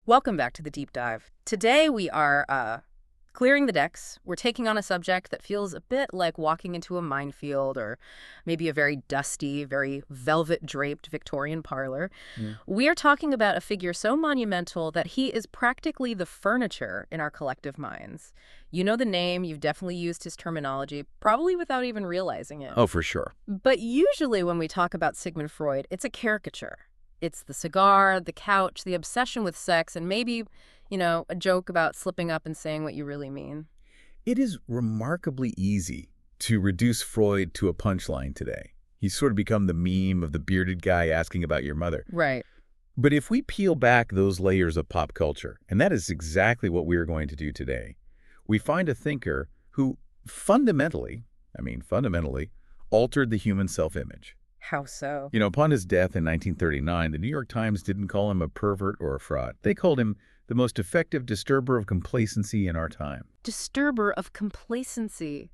Welcome back to the deep dive. Today we are clearing the decks. We're taking on a subject that feels a bit like walking into a minefield or maybe a very dusty, very velvet-draped Victorian parlor. Mm. We are talking about a figure so monumental that he is practically the furniture in our collective minds. You know the name, you've definitely used his terminology, probably without even realizing it. Oh, for sure. But usually when we talk about Sigmund Freud, it's a caricature. It's the cigar, the couch, the obsession with sex, and maybe, a joke about slipping up and saying what you really mean. It is remarkably easy to reduce Freud to a punchline today. He's sort of become the meme of the bearded guy asking about your mother. Right. But if we peel back those layers of pop culture, and that is exactly what we are going to do today, we find a thinker who fundamentally, altered the human self-image. How so? Upon his death in 1939, the New York Times didn't call him a pervert or a fraud. They called him the most effective disturber of complacency in our time. Disturber of complacency.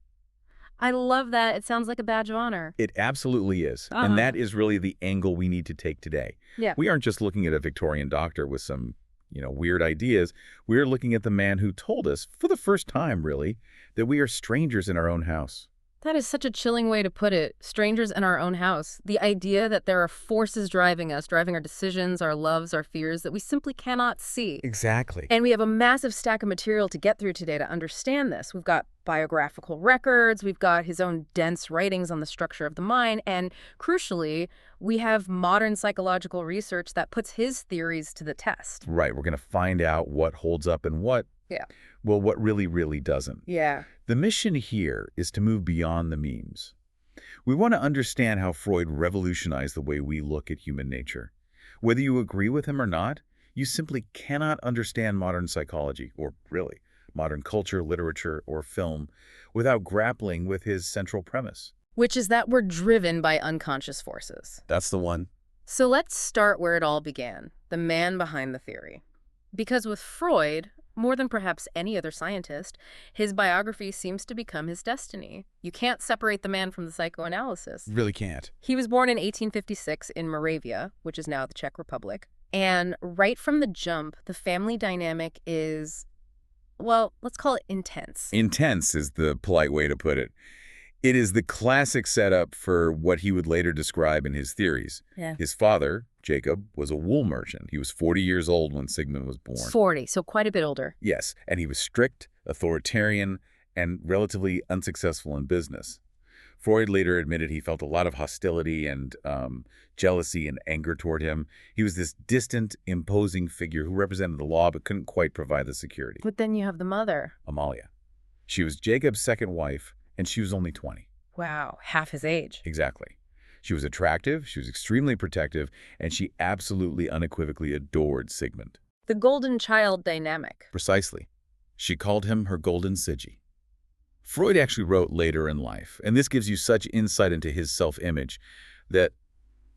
I love that. It sounds like a badge of honor. It absolutely is. Uh-huh. And that is really the angle we need to take today. Yeah. We aren't just looking at a Victorian doctor with some, weird ideas. We're looking at the man who told us, for the first time really, that we are strangers in our own house. That is such a chilling way to put it. Strangers in our own house. The idea that there are forces driving us, driving our decisions, our loves, our fears that we simply cannot see. Exactly. And we have a massive stack of material to get through today to understand this. We've got biographical records, we've got his own dense writings on the structure of the mind, and crucially, we have modern psychological research that puts his theories to the test. Right. We're going to find out what holds up and what really, really doesn't. Yeah. The mission here is to move beyond the memes. We want to understand how Freud revolutionized the way we look at human nature. Whether you agree with him or not, you simply cannot understand modern psychology, or really, modern culture, literature, or film, without grappling with his central premise. Which is that we're driven by unconscious forces. That's the one. So let's start where it all began, the man behind the theory. Because with Freud, more than perhaps any other scientist, his biography seems to become his destiny. You can't separate the man from the psychoanalysis. Really can't. He was born in 1856 in Moravia, which is now the Czech Republic. And right from the jump, the family dynamic is, well, let's call it intense. Intense is the polite way to put it. It is the classic setup for what he would later describe in his theories. Yeah. His father, Jacob, was a wool merchant. He was 40 years old when Sigmund was born. 40, so quite a bit older. Yes, and he was strict, authoritarian, and relatively unsuccessful in business. Freud later admitted he felt a lot of hostility and jealousy and anger toward him. He was this distant, imposing figure who represented the law but couldn't quite provide the security. But then you have the mother. Amalia. She was Jacob's second wife, and she was only 20. Wow, half his age. Exactly. She was attractive, she was extremely protective, and she absolutely unequivocally adored Sigmund. The golden child dynamic. Precisely. She called him her golden Siggy. Freud actually wrote later in life, and this gives you such insight into his self-image, that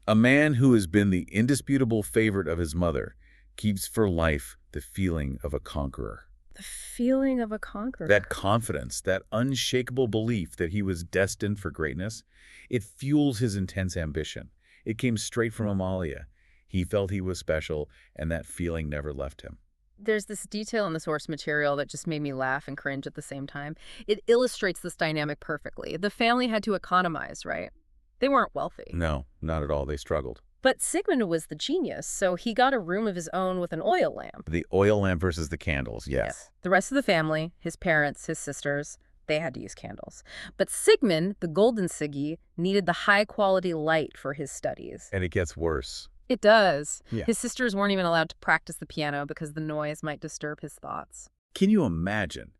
a man who has been the indisputable favorite of his mother keeps for life the feeling of a conqueror. The feeling of a conqueror. That confidence, that unshakable belief that he was destined for greatness, it fuels his intense ambition. It came straight from Amalia. He felt he was special, and that feeling never left him. There's this detail in the source material that just made me laugh and cringe at the same time. It illustrates this dynamic perfectly. The family had to economize, right? They weren't wealthy. No, not at all. They struggled. But Sigmund was the genius, so he got a room of his own with an oil lamp. The oil lamp versus the candles, yes. The rest of the family, his parents, his sisters, they had to use candles. But Sigmund, the golden Siggy, needed the high-quality light for his studies. And it gets worse. It does. Yeah. His sisters weren't even allowed to practice the piano because the noise might disturb his thoughts. Can you imagine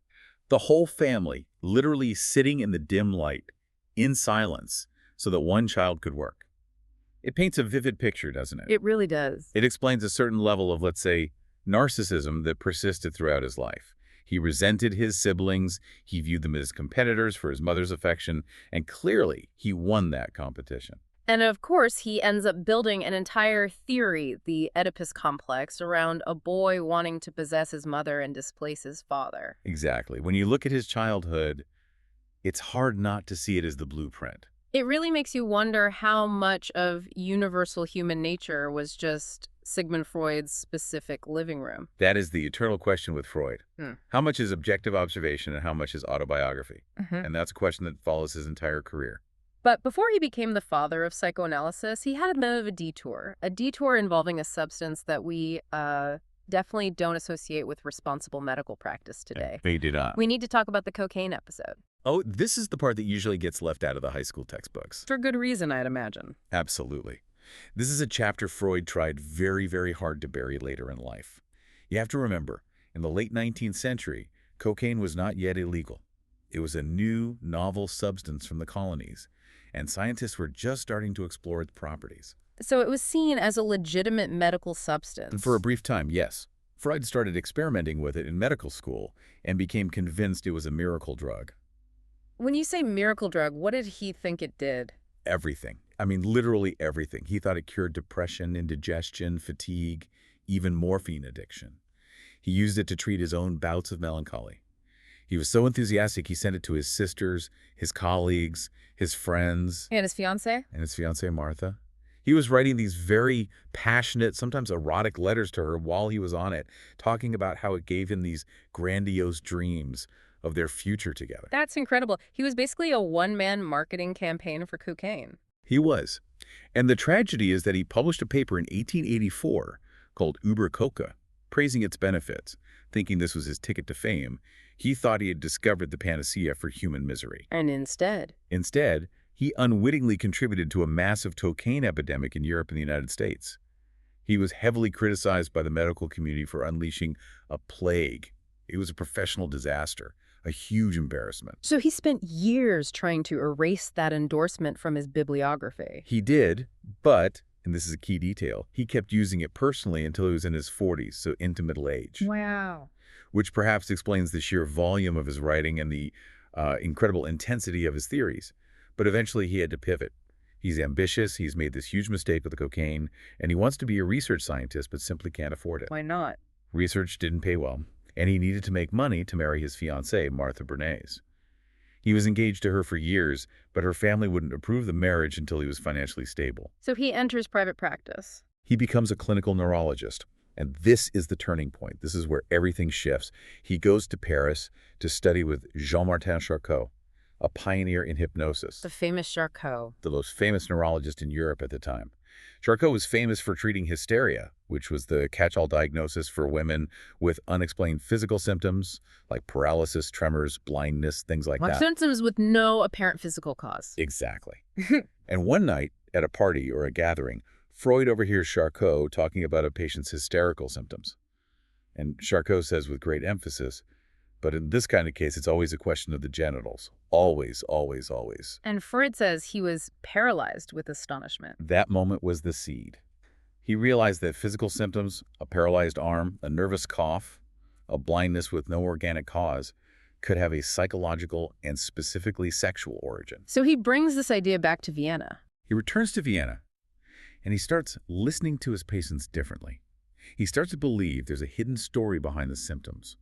the whole family literally sitting in the dim light, in silence, so that one child could work? It paints a vivid picture, doesn't it? It really does. It explains a certain level of, let's say, narcissism that persisted throughout his life. He resented his siblings, he viewed them as competitors for his mother's affection, and clearly he won that competition. And of course, he ends up building an entire theory, the Oedipus complex, around a boy wanting to possess his mother and displace his father. Exactly. When you look at his childhood, it's hard not to see it as the blueprint. It really makes you wonder how much of universal human nature was just Sigmund Freud's specific living room? That is the eternal question with Freud. Hmm. How much is objective observation and how much is autobiography? Mhm. And that's a question that follows his entire career. But before he became the father of psychoanalysis, he had a bit of a detour involving a substance that we definitely don't associate with responsible medical practice today. They did not. We need to talk about the cocaine episode. Oh, this is the part that usually gets left out of the high school textbooks. For good reason, I'd imagine. Absolutely. This is a chapter Freud tried very, very hard to bury later in life. You have to remember, in the late 19th century, cocaine was not yet illegal. It was a new, novel substance from the colonies, and scientists were just starting to explore its properties. So it was seen as a legitimate medical substance. And for a brief time, yes. Freud started experimenting with it in medical school and became convinced it was a miracle drug. When you say miracle drug, what did he think it did? Everything. I mean, literally everything. He thought it cured depression, indigestion, fatigue, even morphine addiction. He used it to treat his own bouts of melancholy. He was so enthusiastic, he sent it to his sisters, his colleagues, his friends, And his fiancée? and his fiancée, Martha. He was writing these very passionate, sometimes erotic letters to her while he was on it, talking about how it gave him these grandiose dreams of their future together. That's incredible. He was basically a one-man marketing campaign for cocaine. He was. And the tragedy is that he published a paper in 1884 called Über Coca, praising its benefits. Thinking this was his ticket to fame, he thought he had discovered the panacea for human misery. And instead? Instead, he unwittingly contributed to a massive cocaine epidemic in Europe and the United States. He was heavily criticized by the medical community for unleashing a plague. It was a professional disaster, a huge embarrassment. So he spent years trying to erase that endorsement from his bibliography. He did, but, and this is a key detail, he kept using it personally until he was in his 40s, so into middle age. Wow. Which perhaps explains the sheer volume of his writing and the incredible intensity of his theories. But eventually he had to pivot. He's ambitious, he's made this huge mistake with the cocaine, and he wants to be a research scientist but simply can't afford it. Why not? Research didn't pay well, and he needed to make money to marry his fiancée, Martha Bernays. He was engaged to her for years, but her family wouldn't approve the marriage until he was financially stable. So he enters private practice. He becomes a clinical neurologist, and this is the turning point. This is where everything shifts. He goes to Paris to study with Jean-Martin Charcot, a pioneer in hypnosis, The famous Charcot. the most famous neurologist in Europe at the time. Charcot was famous for treating hysteria, which was the catch-all diagnosis for women with unexplained physical symptoms like paralysis, tremors, blindness, things like that. Symptoms with no apparent physical cause. Exactly. And one night, at a party or a gathering, Freud overhears Charcot talking about a patient's hysterical symptoms. And Charcot says with great emphasis, but in this kind of case, it's always a question of the genitals. Always, always, always. And Freud says he was paralyzed with astonishment. That moment was the seed. He realized that physical symptoms, a paralyzed arm, a nervous cough, a blindness with no organic cause, could have a psychological and specifically sexual origin. So he brings this idea back to Vienna. He returns to Vienna, and he starts listening to his patients differently. He starts to believe there's a hidden story behind the symptoms.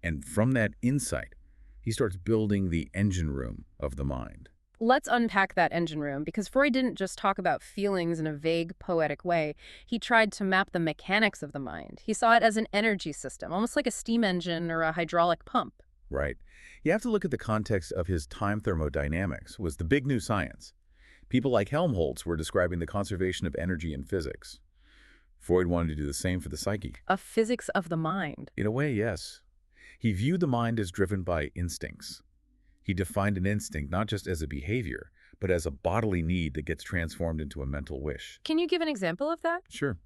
And from that insight, he starts building the engine room of the mind. Let's unpack that engine room, because Freud didn't just talk about feelings in a vague, poetic way. He tried to map the mechanics of the mind. He saw it as an energy system, almost like a steam engine or a hydraulic pump. Right. You have to look at the context of his time thermodynamics, was the big new science. People like Helmholtz were describing the conservation of energy in physics. Freud wanted to do the same for the psyche. A physics of the mind. In a way, yes. He viewed the mind as driven by instincts. He defined an instinct not just as a behavior, but as a bodily need that gets transformed into a mental wish. Can you give an example of that? Sure.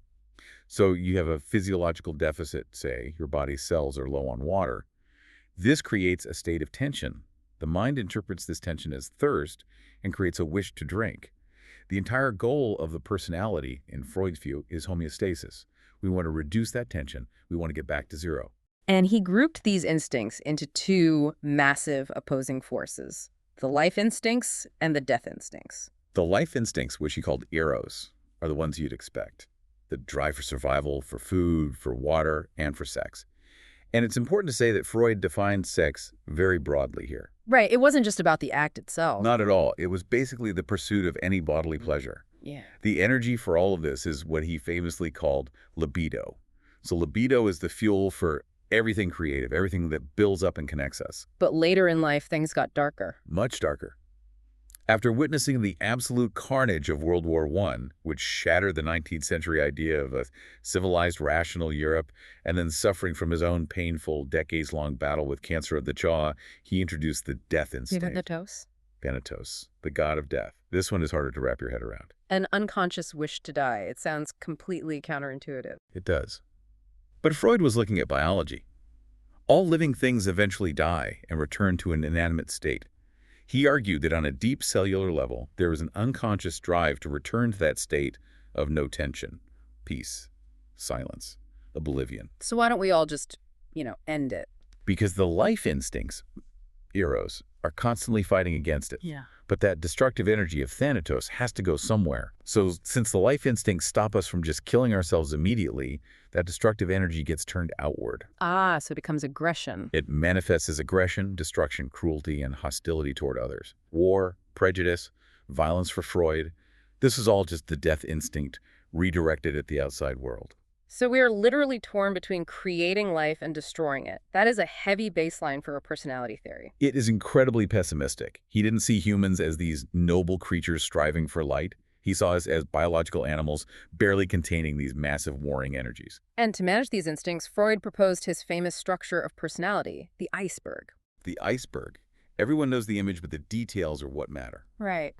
So you have a physiological deficit, say, your body's cells are low on water. This creates a state of tension. The mind interprets this tension as thirst and creates a wish to drink. The entire goal of the personality, in Freud's view, is homeostasis. We want to reduce that tension. We want to get back to zero. And he grouped these instincts into two massive opposing forces, the life instincts and the death instincts. The life instincts, which he called eros, are the ones you'd expect. The drive for survival, for food, for water, and for sex. And it's important to say that Freud defined sex very broadly here. Right, it wasn't just about the act itself. Not at all. It was basically the pursuit of any bodily pleasure. Yeah. The energy for all of this is what he famously called libido. So libido is the fuel for everything creative, everything that builds up and connects us. But later in life, things got darker. Much darker. After witnessing the absolute carnage of World War I, which shattered the 19th century idea of a civilized, rational Europe, and then suffering from his own painful, decades-long battle with cancer of the jaw, he introduced the death instinct. Thanatos? Thanatos, the god of death. This one is harder to wrap your head around. An unconscious wish to die. It sounds completely counterintuitive. It does. But Freud was looking at biology. All living things eventually die and return to an inanimate state. He argued that on a deep cellular level, there is an unconscious drive to return to that state of no tension, peace, silence, oblivion. So why don't we all just, end it? Because the life instincts, eros, are constantly fighting against it. Yeah. But that destructive energy of Thanatos has to go somewhere. So since the life instincts stop us from just killing ourselves immediately, that destructive energy gets turned outward. Ah, so it becomes aggression. It manifests as aggression, destruction, cruelty, and hostility toward others. War, prejudice, violence for Freud. This is all just the death instinct redirected at the outside world. So we are literally torn between creating life and destroying it. That is a heavy baseline for a personality theory. It is incredibly pessimistic. He didn't see humans as these noble creatures striving for light. He saw us as biological animals barely containing these massive warring energies. And to manage these instincts, Freud proposed his famous structure of personality, the iceberg. The iceberg. Everyone knows the image, but the details are what matter. Right.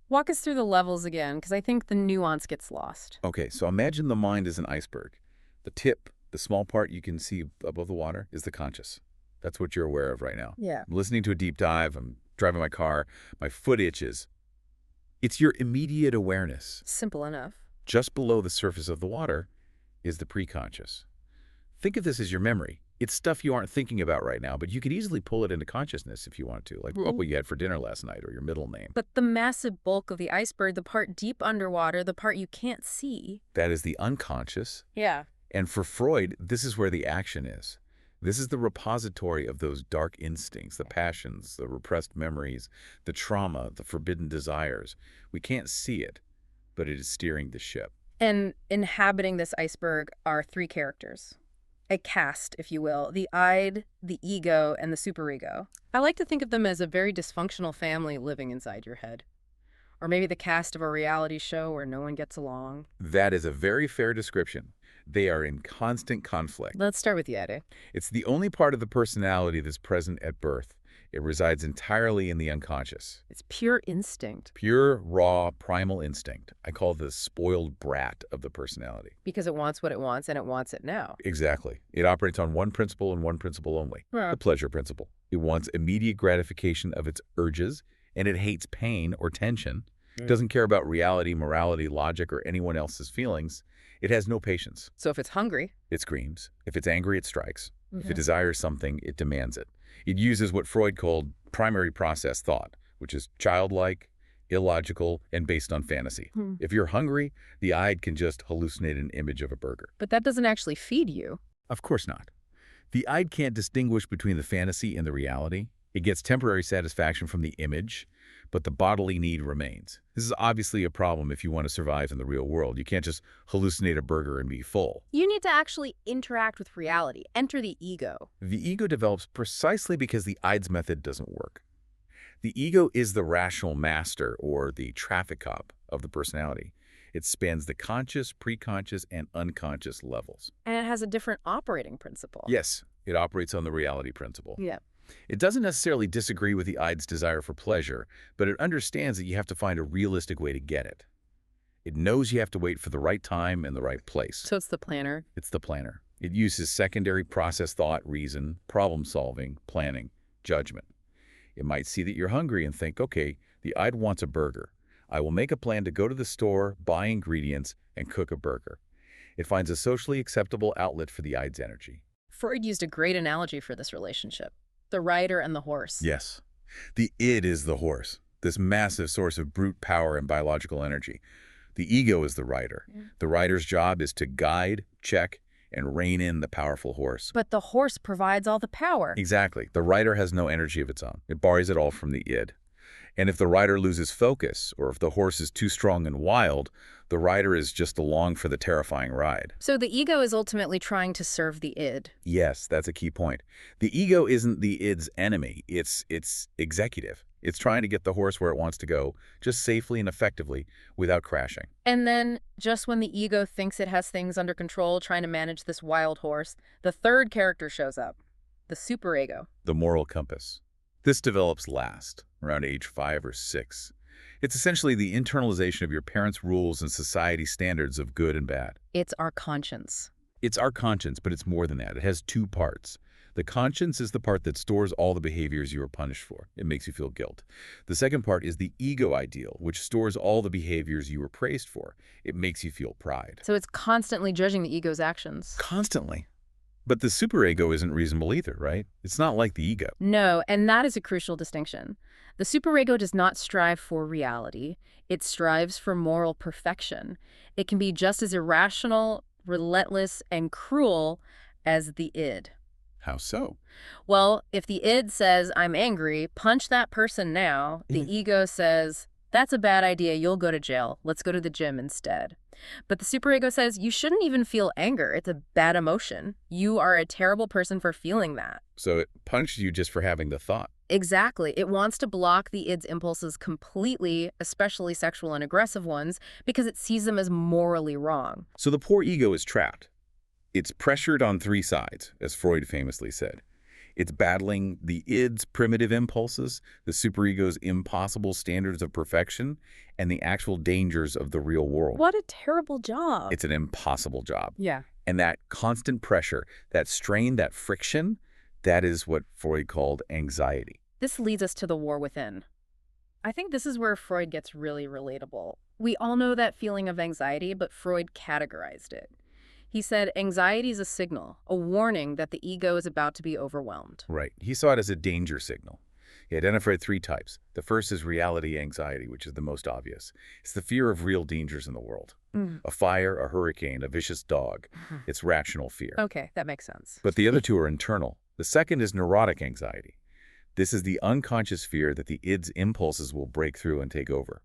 Walk us through the levels again, because I think the nuance gets lost. Okay, so imagine the mind as an iceberg. The tip, the small part you can see above the water, is the conscious. That's what you're aware of right now. Yeah. I'm listening to a deep dive, I'm driving my car, my foot itches. It's your immediate awareness. Simple enough. Just below the surface of the water is the preconscious. Think of this as your memory. It's stuff you aren't thinking about right now, but you could easily pull it into consciousness if you want to, like what you had for dinner last night or your middle name. But the massive bulk of the iceberg, the part deep underwater, the part you can't see. That is the unconscious. Yeah. And for Freud, this is where the action is. This is the repository of those dark instincts, the passions, the repressed memories, the trauma, the forbidden desires. We can't see it, but it is steering the ship. And inhabiting this iceberg are three characters. A cast, if you will, the id, the ego, and the superego. I like to think of them as a very dysfunctional family living inside your head. Or maybe the cast of a reality show where no one gets along. That is a very fair description. They are in constant conflict. Let's start with the id. It's the only part of the personality that's present at birth. It resides entirely in the unconscious. It's pure instinct. Pure, raw, primal instinct. I call it the spoiled brat of the personality. Because it wants what it wants, and it wants it now. Exactly. It operates on one principle and one principle only, the pleasure principle. It wants immediate gratification of its urges, and it hates pain or tension. It doesn't care about reality, morality, logic, or anyone else's feelings. It has no patience. So if it's hungry, it screams. If it's angry, it strikes. If it desires something, it demands it. It uses what Freud called primary process thought, which is childlike, illogical, and based on fantasy. If you're hungry, the id can just hallucinate an image of a burger. But that doesn't actually feed you. Of course not. The id can't distinguish between the fantasy and the reality. It gets temporary satisfaction from the image, but the bodily need remains. This is obviously a problem if you want to survive in the real world. You can't just hallucinate a burger and be full. You need to actually interact with reality, enter the ego. The ego develops precisely because the id's method doesn't work. The ego is the rational master, or the traffic cop, of the personality. It spans the conscious, preconscious, and unconscious levels. And it has a different operating principle. Yes, it operates on the reality principle. Yeah. It doesn't necessarily disagree with the id's desire for pleasure, but it understands that you have to find a realistic way to get it. It knows you have to wait for the right time and the right place. So it's the planner. It's the planner. It uses secondary process thought, reason, problem solving, planning, judgment. It might see that you're hungry and think, okay, the id wants a burger. I will make a plan to go to the store, buy ingredients, and cook a burger. It finds a socially acceptable outlet for the id's energy. Freud used a great analogy for this relationship. The rider and the horse. Yes. The id is the horse, this massive source of brute power and biological energy. The ego is the rider. The rider's job is to guide, check, and rein in the powerful horse. But the horse provides all the power. Exactly. The rider has no energy of its own. It borrows it all from the id. And if the rider loses focus, or if the horse is too strong and wild, the rider is just along for the terrifying ride. So the ego is ultimately trying to serve the id. Yes, that's a key point. The ego isn't the id's enemy, it's executive. It's trying to get the horse where it wants to go, just safely and effectively, without crashing. And then, just when the ego thinks it has things under control, trying to manage this wild horse, the third character shows up, the superego. The moral compass. This develops last, around age 5 or 6. It's essentially the internalization of your parents' rules and society standards of good and bad. It's our conscience. It's our conscience, but it's more than that. It has two parts. The conscience is the part that stores all the behaviors you were punished for. It makes you feel guilt. The second part is the ego ideal, which stores all the behaviors you were praised for. It makes you feel pride. So it's constantly judging the ego's actions. Constantly. But the superego isn't reasonable either, right? It's not like the ego. No, and that is a crucial distinction. The superego does not strive for reality. It strives for moral perfection. It can be just as irrational, relentless, and cruel as the id. How so? Well, if the id says, I'm angry, punch that person now, the ego says, that's a bad idea, you'll go to jail. Let's go to the gym instead. But the superego says, you shouldn't even feel anger. It's a bad emotion. You are a terrible person for feeling that. So it punished you just for having the thought. Exactly. It wants to block the id's impulses completely, especially sexual and aggressive ones, because it sees them as morally wrong. So the poor ego is trapped. It's pressured on three sides, as Freud famously said. It's battling the id's primitive impulses, the superego's impossible standards of perfection, and the actual dangers of the real world. What a terrible job. It's an impossible job. Yeah. And that constant pressure, that strain, that friction, that is what Freud called anxiety. This leads us to the war within. I think this is where Freud gets really relatable. We all know that feeling of anxiety, but Freud categorized it. He said anxiety is a signal, a warning that the ego is about to be overwhelmed. Right. He saw it as a danger signal. He identified three types. The first is reality anxiety, which is the most obvious. It's the fear of real dangers in the world. A fire, a hurricane, a vicious dog. It's rational fear. Okay, that makes sense. But the other two are internal. The second is neurotic anxiety. This is the unconscious fear that the id's impulses will break through and take over.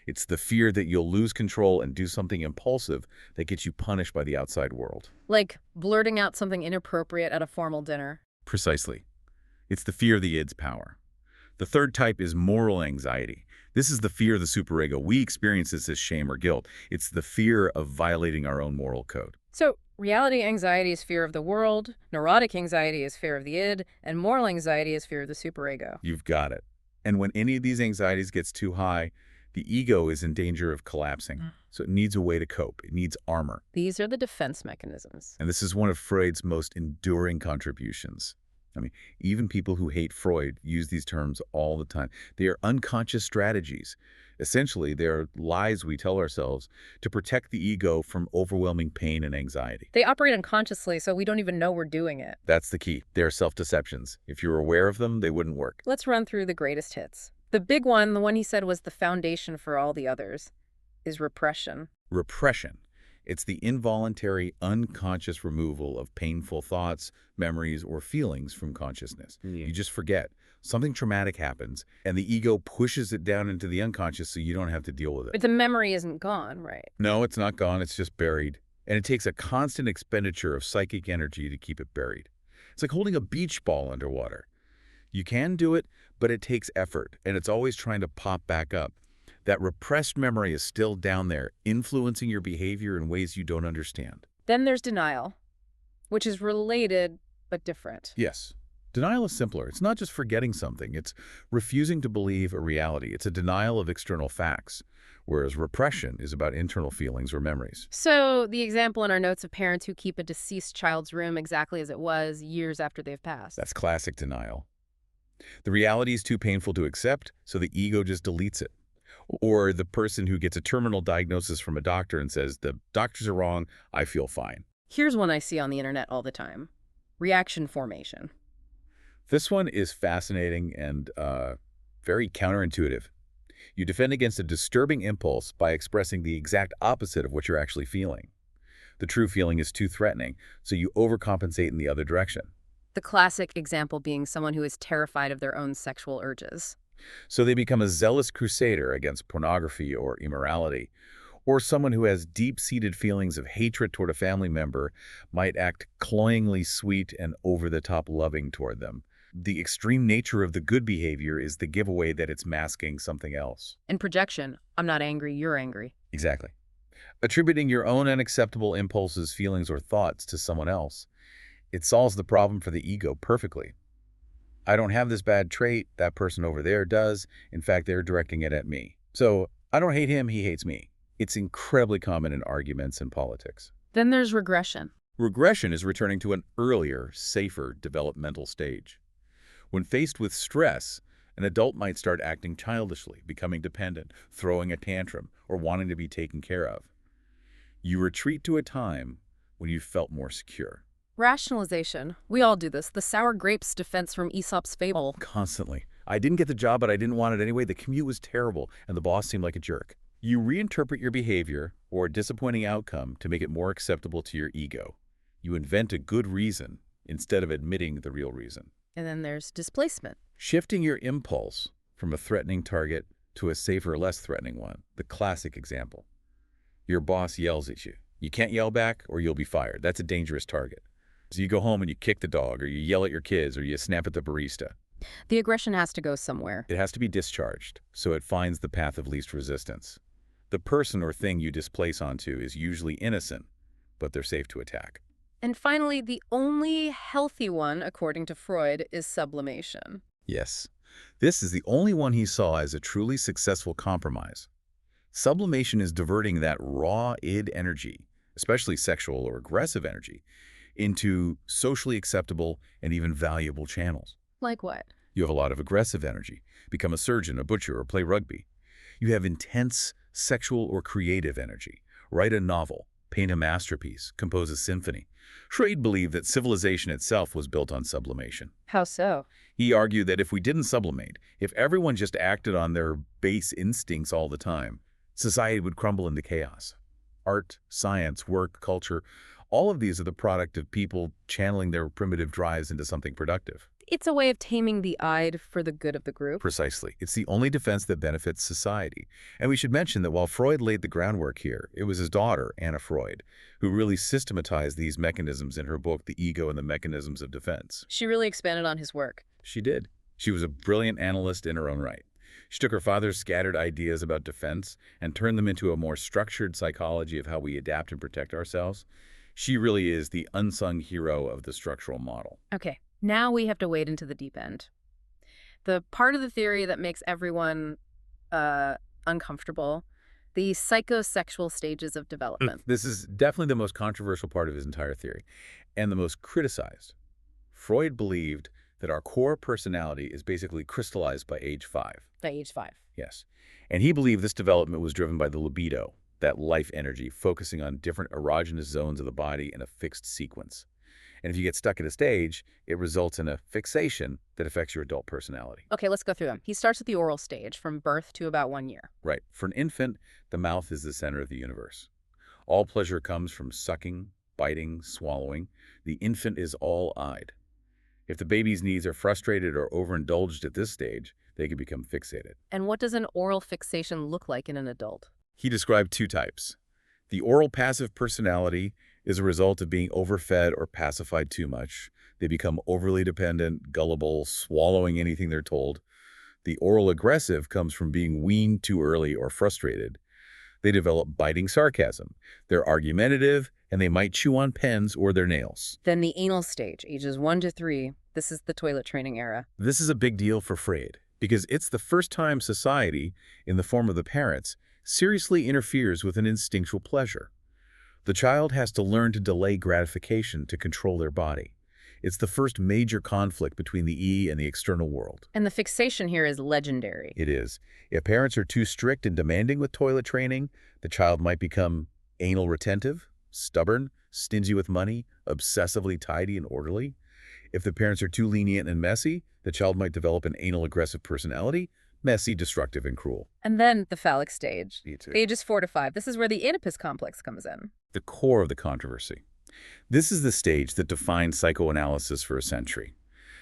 It's the fear that you'll lose control and do something impulsive that gets you punished by the outside world. Like blurting out something inappropriate at a formal dinner. Precisely. It's the fear of the id's power. The third type is moral anxiety. This is the fear of the superego. We experience this as shame or guilt. It's the fear of violating our own moral code. So, reality anxiety is fear of the world, neurotic anxiety is fear of the id, and moral anxiety is fear of the superego. You've got it. And when any of these anxieties gets too high, the ego is in danger of collapsing. So it needs a way to cope. It needs armor. These are the defense mechanisms. And this is one of Freud's most enduring contributions. I mean, even people who hate Freud use these terms all the time. They are unconscious strategies. Essentially, they're lies we tell ourselves to protect the ego from overwhelming pain and anxiety. They operate unconsciously, so we don't even know we're doing it. That's the key. They're self-deceptions. If you were aware of them, they wouldn't work. Let's run through the greatest hits. The big one, the one he said was the foundation for all the others, is repression. Repression. It's the involuntary, unconscious removal of painful thoughts, memories, or feelings from consciousness. You just forget. Something traumatic happens, and the ego pushes it down into the unconscious so you don't have to deal with it. But the memory isn't gone, right? No, it's not gone. It's just buried. And it takes a constant expenditure of psychic energy to keep it buried. It's like holding a beach ball underwater. You can do it, but it takes effort, and it's always trying to pop back up. That repressed memory is still down there, influencing your behavior in ways you don't understand. Then there's denial, which is related but different. Yes. Denial is simpler. It's not just forgetting something. It's refusing to believe a reality. It's a denial of external facts, whereas repression is about internal feelings or memories. So the example in our notes of parents who keep a deceased child's room exactly as it was years after they've passed. That's classic denial. The reality is too painful to accept, so the ego just deletes it. Or the person who gets a terminal diagnosis from a doctor and says, the doctors are wrong, I feel fine. Here's one I see on the internet all the time. Reaction formation. This one is fascinating and very counterintuitive. You defend against a disturbing impulse by expressing the exact opposite of what you're actually feeling. The true feeling is too threatening, so you overcompensate in the other direction. The classic example being someone who is terrified of their own sexual urges. So they become a zealous crusader against pornography or immorality, or someone who has deep-seated feelings of hatred toward a family member might act cloyingly sweet and over-the-top loving toward them. The extreme nature of the good behavior is the giveaway that it's masking something else. And projection, I'm not angry, you're angry. Exactly. Attributing your own unacceptable impulses, feelings, or thoughts to someone else, it solves the problem for the ego perfectly. I don't have this bad trait, that person over there does. In fact, they're directing it at me. So I don't hate him, he hates me. It's incredibly common in arguments and politics. Then there's regression. Regression is returning to an earlier, safer developmental stage. When faced with stress, an adult might start acting childishly, becoming dependent, throwing a tantrum, or wanting to be taken care of. You retreat to a time when you felt more secure. Rationalization. We all do this. The sour grapes defense from Aesop's fable. Constantly. I didn't get the job, but I didn't want it anyway. The commute was terrible, and the boss seemed like a jerk. You reinterpret your behavior or a disappointing outcome to make it more acceptable to your ego. You invent a good reason instead of admitting the real reason. And then there's displacement. Shifting your impulse from a threatening target to a safer, less threatening one. The classic example. Your boss yells at you. You can't yell back or you'll be fired. That's a dangerous target. So you go home and you kick the dog, or you yell at your kids, or you snap at the barista. The aggression has to go somewhere. It has to be discharged, so it finds the path of least resistance. The person or thing you displace onto is usually innocent, but they're safe to attack. And finally, the only healthy one, according to Freud, is sublimation. Yes, this is the only one he saw as a truly successful compromise. Sublimation is diverting that raw id energy, especially sexual or aggressive energy, into socially acceptable and even valuable channels. Like what? You have a lot of aggressive energy. Become a surgeon, a butcher, or play rugby. You have intense sexual or creative energy. Write a novel, paint a masterpiece, compose a symphony. Freud believed that civilization itself was built on sublimation. How so? He argued that if we didn't sublimate, if everyone just acted on their base instincts all the time, society would crumble into chaos. Art, science, work, culture, all of these are the product of people channeling their primitive drives into something productive. It's a way of taming the id for the good of the group. Precisely. It's the only defense that benefits society. And we should mention that while Freud laid the groundwork here, it was his daughter, Anna Freud, who really systematized these mechanisms in her book, The Ego and the Mechanisms of Defense. She really expanded on his work. She did. She was a brilliant analyst in her own right. She took her father's scattered ideas about defense and turned them into a more structured psychology of how we adapt and protect ourselves. She really is the unsung hero of the structural model. Okay, now we have to wade into the deep end. The part of the theory that makes everyone uncomfortable, the psychosexual stages of development. This is definitely the most controversial part of his entire theory, and the most criticized. Freud believed that our core personality is basically crystallized by age 5. By age 5. Yes. And he believed this development was driven by the libido, that life energy, focusing on different erogenous zones of the body in a fixed sequence. And if you get stuck at a stage, it results in a fixation that affects your adult personality. Okay, let's go through them. He starts at the oral stage, from birth to about 1 year. Right. For an infant, the mouth is the center of the universe. All pleasure comes from sucking, biting, swallowing. The infant is all-eyed. If the baby's needs are frustrated or overindulged at this stage, they can become fixated. And what does an oral fixation look like in an adult? He described 2 types. The oral passive personality is a result of being overfed or pacified too much. They become overly dependent, gullible, swallowing anything they're told. The oral aggressive comes from being weaned too early or frustrated. They develop biting sarcasm. They're argumentative, and they might chew on pens or their nails. Then the anal stage, ages 1 to 3. This is the toilet training era. This is a big deal for Freud, because it's the first time society, in the form of the parents, seriously interferes with an instinctual pleasure. The child has to learn to delay gratification to control their body. It's the first major conflict between the E and the external world. And the fixation here is legendary. It is. If parents are too strict and demanding with toilet training, the child might become anal retentive, stubborn, stingy with money, obsessively tidy and orderly. If the parents are too lenient and messy, the child might develop an anal aggressive personality, messy, destructive, and cruel. And then the phallic stage, Me too. ages 4 to 5. This is where the Oedipus complex comes in. The core of the controversy. This is the stage that defined psychoanalysis for a century.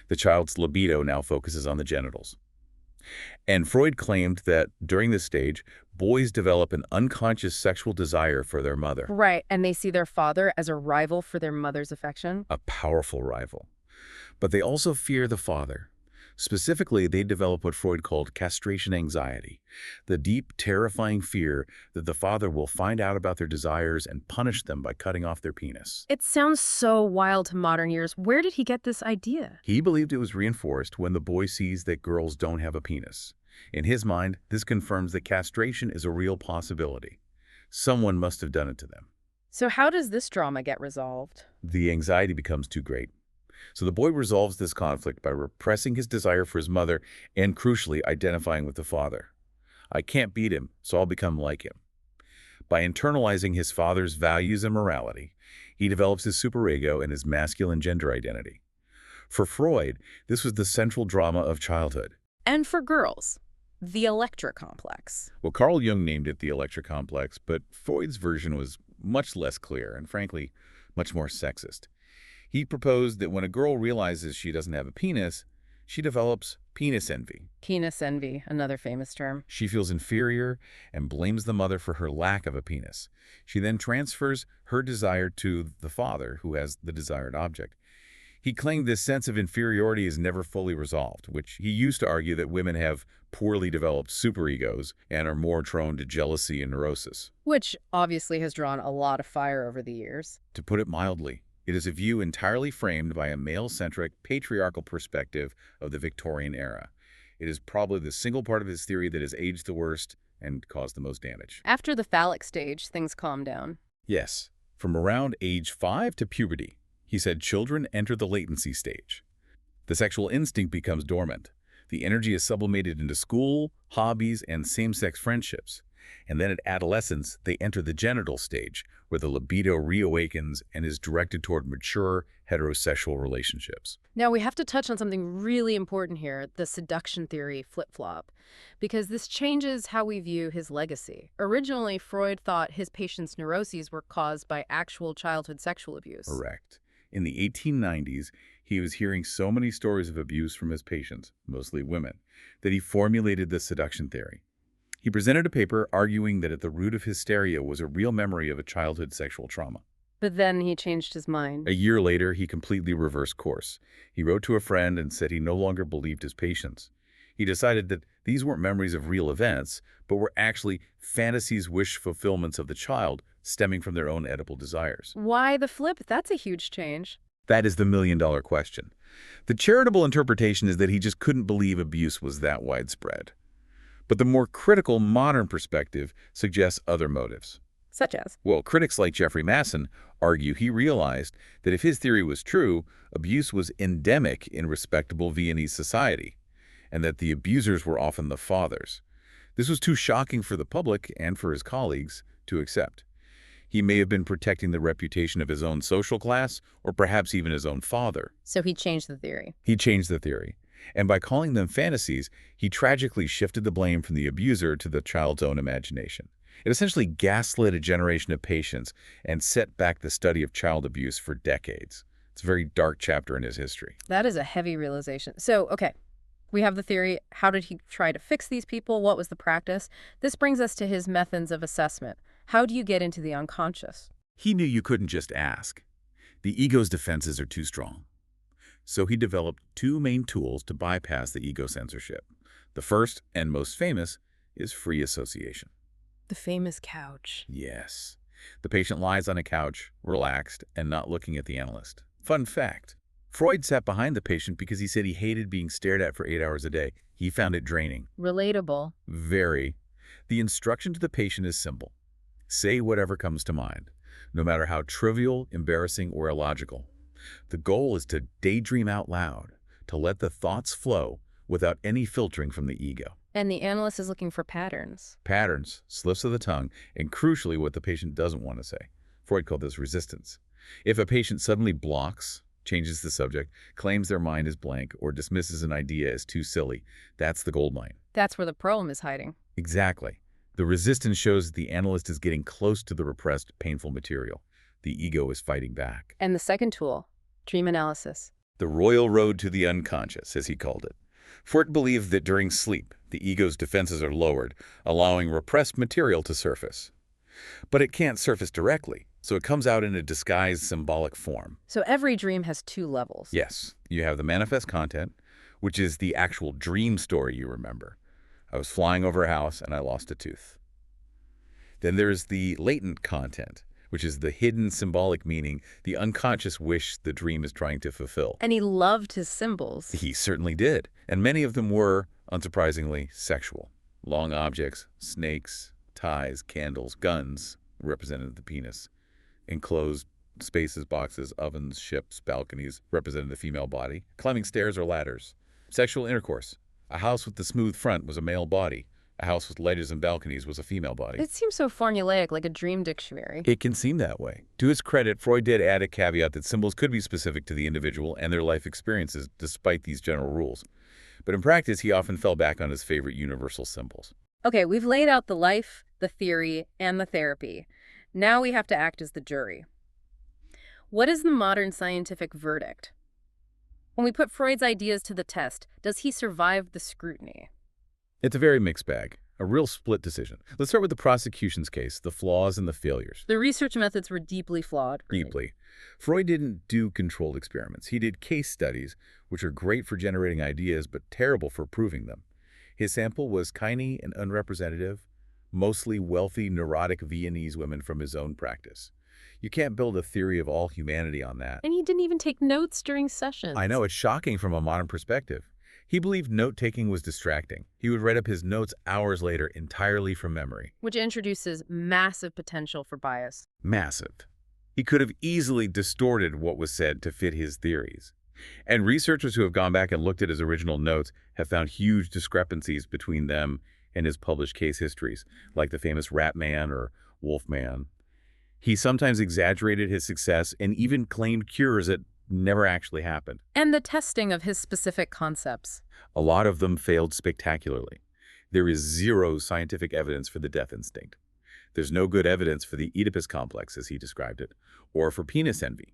The child's libido now focuses on the genitals. And Freud claimed that during this stage, boys develop an unconscious sexual desire for their mother, Right, and they see their father as a rival for their mother's affection? a powerful rival. But they also fear the father. Specifically, they develop what Freud called castration anxiety, the deep, terrifying fear that the father will find out about their desires and punish them by cutting off their penis. It sounds so wild to modern ears. Where did he get this idea? He believed it was reinforced when the boy sees that girls don't have a penis. In his mind, this confirms that castration is a real possibility. Someone must have done it to them. So how does this drama get resolved? The anxiety becomes too great. So the boy resolves this conflict by repressing his desire for his mother and, crucially, identifying with the father. I can't beat him, so I'll become like him. By internalizing his father's values and morality, he develops his superego and his masculine gender identity. For Freud, this was the central drama of childhood. And for girls, the Electra complex. Well, Carl Jung named it the Electra complex, but Freud's version was much less clear and, frankly, much more sexist. He proposed that when a girl realizes she doesn't have a penis, she develops penis envy. Penis envy, another famous term. She feels inferior and blames the mother for her lack of a penis. She then transfers her desire to the father, who has the desired object. He claimed this sense of inferiority is never fully resolved, which he used to argue that women have poorly developed superegos and are more prone to jealousy and neurosis. Which obviously has drawn a lot of fire over the years. To put it mildly, it is a view entirely framed by a male-centric, patriarchal perspective of the Victorian era. It is probably the single part of his theory that has aged the worst and caused the most damage. After the phallic stage, things calm down. Yes, from around age 5 to puberty, he said children enter the latency stage. The sexual instinct becomes dormant. The energy is sublimated into school, hobbies, and same-sex friendships. And then at adolescence, they enter the genital stage, where the libido reawakens and is directed toward mature, heterosexual relationships. Now, we have to touch on something really important here, the seduction theory flip-flop, because this changes how we view his legacy. Originally, Freud thought his patients' neuroses were caused by actual childhood sexual abuse. Correct. In the 1890s, he was hearing so many stories of abuse from his patients, mostly women, that he formulated the seduction theory. He presented a paper arguing that at the root of hysteria was a real memory of a childhood sexual trauma. But then he changed his mind. A year later, he completely reversed course. He wrote to a friend and said he no longer believed his patients. He decided that these weren't memories of real events, but were actually fantasies, wish fulfillments of the child stemming from their own Oedipal desires. Why the flip? That's a huge change. That is the million-dollar question. The charitable interpretation is that he just couldn't believe abuse was that widespread. But the more critical modern perspective suggests other motives. Such as? Well, critics like Jeffrey Masson argue he realized that if his theory was true, abuse was endemic in respectable Viennese society, and that the abusers were often the fathers. This was too shocking for the public and for his colleagues to accept. He may have been protecting the reputation of his own social class, or perhaps even his own father. So he changed the theory. He changed the theory. And by calling them fantasies, he tragically shifted the blame from the abuser to the child's own imagination. It essentially gaslit a generation of patients and set back the study of child abuse for decades. It's a very dark chapter in his history. That is a heavy realization. So, okay, we have the theory. How did he try to fix these people? What was the practice? This brings us to his methods of assessment. How do you get into the unconscious? He knew you couldn't just ask. The ego's defenses are too strong. So he developed two main tools to bypass the ego censorship. The first, and most famous, is free association. The famous couch. Yes. The patient lies on a couch, relaxed, and not looking at the analyst. Fun fact. Freud sat behind the patient because he said he hated being stared at for 8 hours a day. He found it draining. Relatable. Very. The instruction to the patient is simple. Say whatever comes to mind, no matter how trivial, embarrassing, or illogical. The goal is to daydream out loud, to let the thoughts flow without any filtering from the ego. And the analyst is looking for patterns. Patterns, slips of the tongue, and crucially what the patient doesn't want to say. Freud called this resistance. If a patient suddenly blocks, changes the subject, claims their mind is blank, or dismisses an idea as too silly, that's the goldmine. That's where the problem is hiding. Exactly. The resistance shows that the analyst is getting close to the repressed, painful material. The ego is fighting back. And the second tool, dream analysis. The royal road to the unconscious, as he called it. Freud believed that during sleep, the ego's defenses are lowered, allowing repressed material to surface. But it can't surface directly, so it comes out in a disguised symbolic form. So every dream has two levels. Yes, you have the manifest content, which is the actual dream story you remember. I was flying over a house and I lost a tooth. Then there's the latent content, which is the hidden symbolic meaning, the unconscious wish the dream is trying to fulfill. And he loved his symbols. He certainly did, and many of them were, unsurprisingly, sexual. Long objects, snakes, ties, candles, guns represented the penis. Enclosed spaces, boxes, ovens, ships, balconies represented the female body. Climbing stairs or ladders. Sexual intercourse. A house with the smooth front was a male body. A house with ledges and balconies was a female body. It seems so formulaic, like a dream dictionary. It can seem that way. To his credit, Freud did add a caveat that symbols could be specific to the individual and their life experiences, despite these general rules. But in practice, he often fell back on his favorite universal symbols. Okay, we've laid out the life, the theory, and the therapy. Now we have to act as the jury. What is the modern scientific verdict? When we put Freud's ideas to the test, does he survive the scrutiny? It's a very mixed bag, a real split decision. Let's start with the prosecution's case, the flaws and the failures. The research methods were deeply flawed. Deeply. Freud didn't do controlled experiments. He did case studies, which are great for generating ideas, but terrible for proving them. His sample was tiny and unrepresentative, mostly wealthy, neurotic Viennese women from his own practice. You can't build a theory of all humanity on that. And he didn't even take notes during sessions. I know, it's shocking from a modern perspective. He believed note-taking was distracting. He would write up his notes hours later entirely from memory. Which introduces massive potential for bias. Massive. He could have easily distorted what was said to fit his theories. And researchers who have gone back and looked at his original notes have found huge discrepancies between them and his published case histories, like the famous Rat Man or Wolf Man. He sometimes exaggerated his success and even claimed cures that never actually happened. And the testing of his specific concepts. A lot of them failed spectacularly. There is zero scientific evidence for the death instinct. There's no good evidence for the Oedipus complex, as he described it, or for penis envy.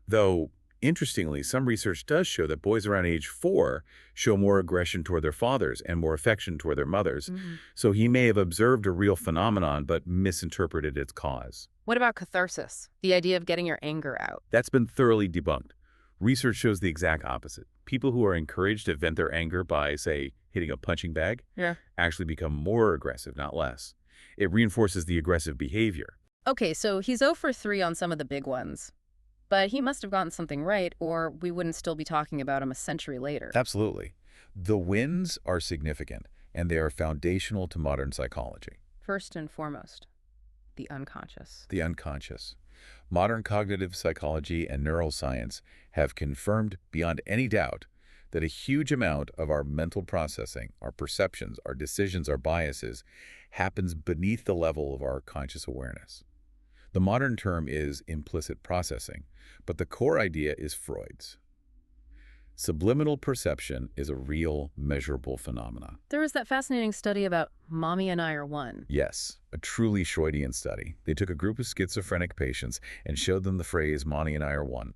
Though, interestingly, some research does show that boys around age 4 show more aggression toward their fathers and more affection toward their mothers. So he may have observed a real phenomenon but misinterpreted its cause. What about catharsis? The idea of getting your anger out. That's been thoroughly debunked. Research shows the exact opposite. People who are encouraged to vent their anger by, say, hitting a punching bag, actually become more aggressive, not less. It reinforces the aggressive behavior. Okay, so he's 0 for 3 on some of the big ones. But he must have gotten something right, or we wouldn't still be talking about him a century later. Absolutely. The wins are significant, and they are foundational to modern psychology. First and foremost, the unconscious. The unconscious. Modern cognitive psychology and neuroscience have confirmed beyond any doubt that a huge amount of our mental processing, our perceptions, our decisions, our biases, happens beneath the level of our conscious awareness. The modern term is implicit processing, but the core idea is Freud's. Subliminal perception is a real, measurable phenomenon. There was that fascinating study about Mommy and I Are One. Yes, a truly Freudian study. They took a group of schizophrenic patients and showed them the phrase, Mommy and I are one.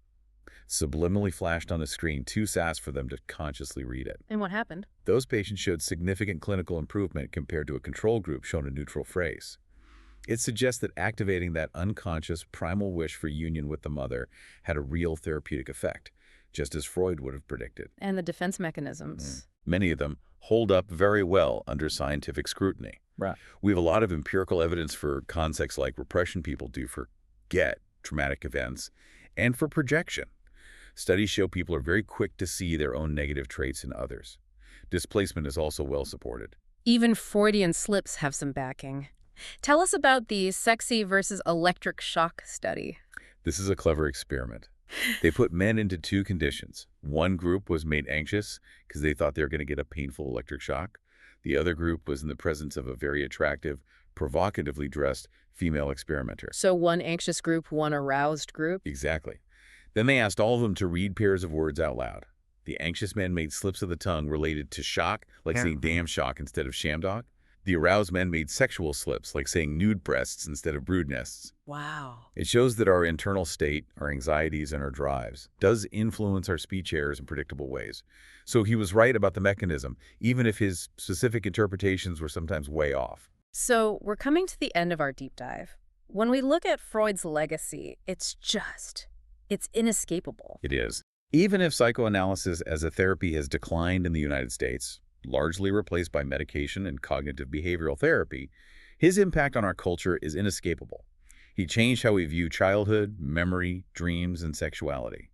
Subliminally flashed on a screen too fast for them to consciously read it. And what happened? Those patients showed significant clinical improvement compared to a control group shown a neutral phrase. It suggests that activating that unconscious primal wish for union with the mother had a real therapeutic effect, just as Freud would have predicted. And the defense mechanisms. Many of them hold up very well under scientific scrutiny. Right. We have a lot of empirical evidence for concepts like repression people do forget traumatic events and for projection. Studies show people are very quick to see their own negative traits in others. Displacement is also well supported. Even Freudian slips have some backing. Tell us about the sexy versus electric shock study. This is a clever experiment. They put men into two conditions. One group was made anxious because they thought they were going to get a painful electric shock. The other group was in the presence of a very attractive, provocatively dressed female experimenter. So one anxious group, one aroused group? Exactly. Then they asked all of them to read pairs of words out loud. The anxious men made slips of the tongue related to shock, like saying damn shock instead of shamrock. The aroused men made sexual slips, like saying nude breasts instead of brood nests. Wow. It shows that our internal state, our anxieties, and our drives does influence our speech errors in predictable ways. So he was right about the mechanism, even if his specific interpretations were sometimes way off. So we're coming to the end of our deep dive. When we look at Freud's legacy, it's inescapable. It is. Even if psychoanalysis as a therapy has declined in the United States, largely replaced by medication and cognitive behavioral therapy, his impact on our culture is inescapable. He changed how we view childhood, memory, dreams, and sexuality.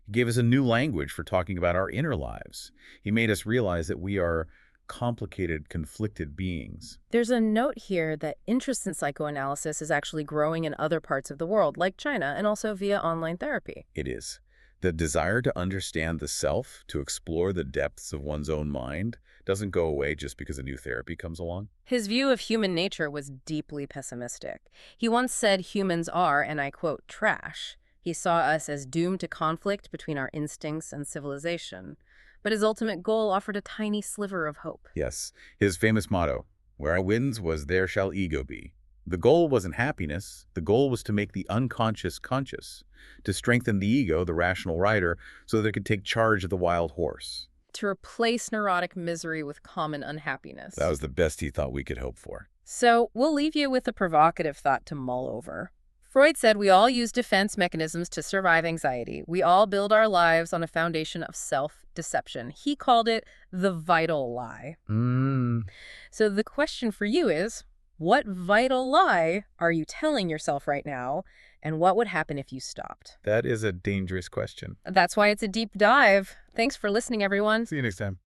He gave us a new language for talking about our inner lives. He made us realize that we are complicated, conflicted beings. There's a note here that interest in psychoanalysis is actually growing in other parts of the world, like China, and also via online therapy. It is. The desire to understand the self, to explore the depths of one's own mind, doesn't go away just because a new therapy comes along. His view of human nature was deeply pessimistic. He once said humans are, and I quote, trash. He saw us as doomed to conflict between our instincts and civilization. But his ultimate goal offered a tiny sliver of hope. Yes, his famous motto, "Where I wins was there shall ego be." The goal wasn't happiness. The goal was to make the unconscious conscious, to strengthen the ego, the rational rider, so that it could take charge of the wild horse. To replace neurotic misery with common unhappiness. That was the best he thought we could hope for. So we'll leave you with a provocative thought to mull over. Freud said we all use defense mechanisms to survive anxiety. We all build our lives on a foundation of self-deception. He called it the vital lie. So the question for you is, what vital lie are you telling yourself right now, and what would happen if you stopped? That is a dangerous question. That's why it's a deep dive. Thanks for listening, everyone. See you next time.